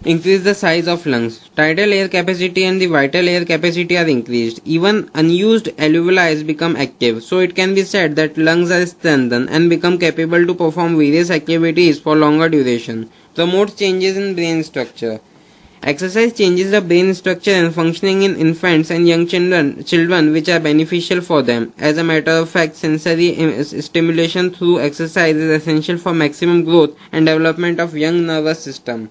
Increase the size of lungs. Tidal air capacity and the vital air capacity are increased. Even unused alveoli become active, so it can be said that lungs are strengthened and become capable to perform various activities for longer duration. Promotes changes in brain structure. Exercise changes the brain structure and functioning in infants and young children which are beneficial for them. As a matter of fact, sensory stimulation through exercise is essential for maximum growth and development of young nervous system.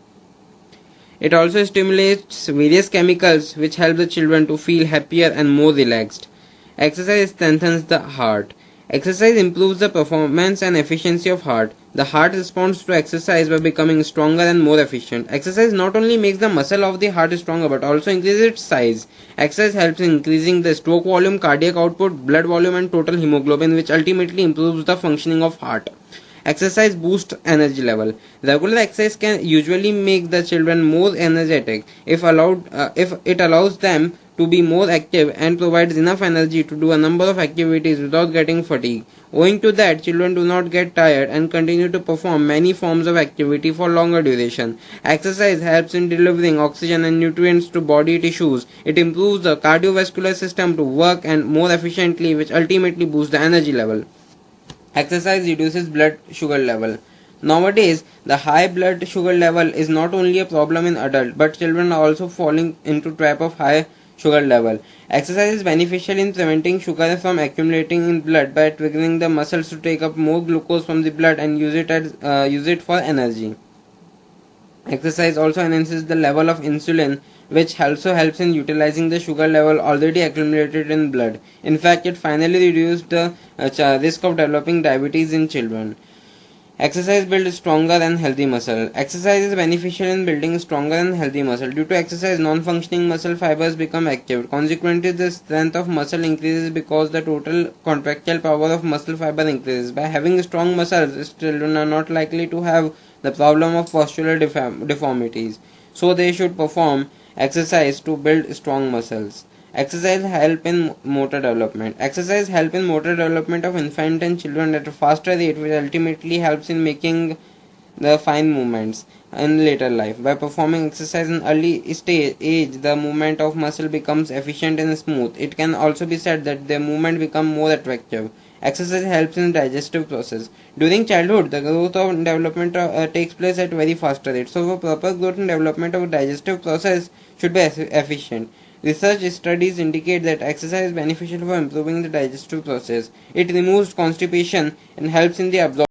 It also stimulates various chemicals which help the children to feel happier and more relaxed. Exercise strengthens the heart. Exercise improves the performance and efficiency of heart. The heart responds to exercise by becoming stronger and more efficient. Exercise not only makes the muscle of the heart stronger but also increases its size. Exercise helps in increasing the stroke volume, cardiac output, blood volume and total hemoglobin, which ultimately improves the functioning of heart. Exercise boosts energy level. Regular exercise can usually make the children more energetic if it allows them to be more active and provides enough energy to do a number of activities without getting fatigued. Owing to that, children do not get tired and continue to perform many forms of activity for longer duration. Exercise helps in delivering oxygen and nutrients to body tissues. It improves the cardiovascular system to work and more efficiently, which ultimately boosts the energy level. Exercise reduces blood sugar level. Nowadays, the high blood sugar level is not only a problem in adults, but children are also falling into trap of high sugar level. Exercise is beneficial in preventing sugar from accumulating in blood by triggering the muscles to take up more glucose from the blood and use it for energy. Exercise also enhances the level of insulin, which also helps in utilizing the sugar level already accumulated in blood. In fact, it finally reduces the risk of developing diabetes in children. Exercise builds stronger and healthy muscle. Exercise is beneficial in building stronger and healthy muscle. Due to exercise, non-functioning muscle fibers become active. Consequently, the strength of muscle increases because the total contractile power of muscle fiber increases. By having strong muscles, children are not likely to have the problem of postural deformities. So they should perform exercise to build strong muscles. Exercise help in motor development. Exercise help in motor development of infant and children at a faster rate, which ultimately helps in making the fine movements in later life. By performing exercise in early age, the movement of muscle becomes efficient and smooth. It can also be said that the movement become more attractive. Exercise helps in digestive process. During childhood, the growth and development takes place at very faster rate. So, for proper growth and development of digestive process should be efficient. Research studies indicate that exercise is beneficial for improving the digestive process. It removes constipation and helps in the absorption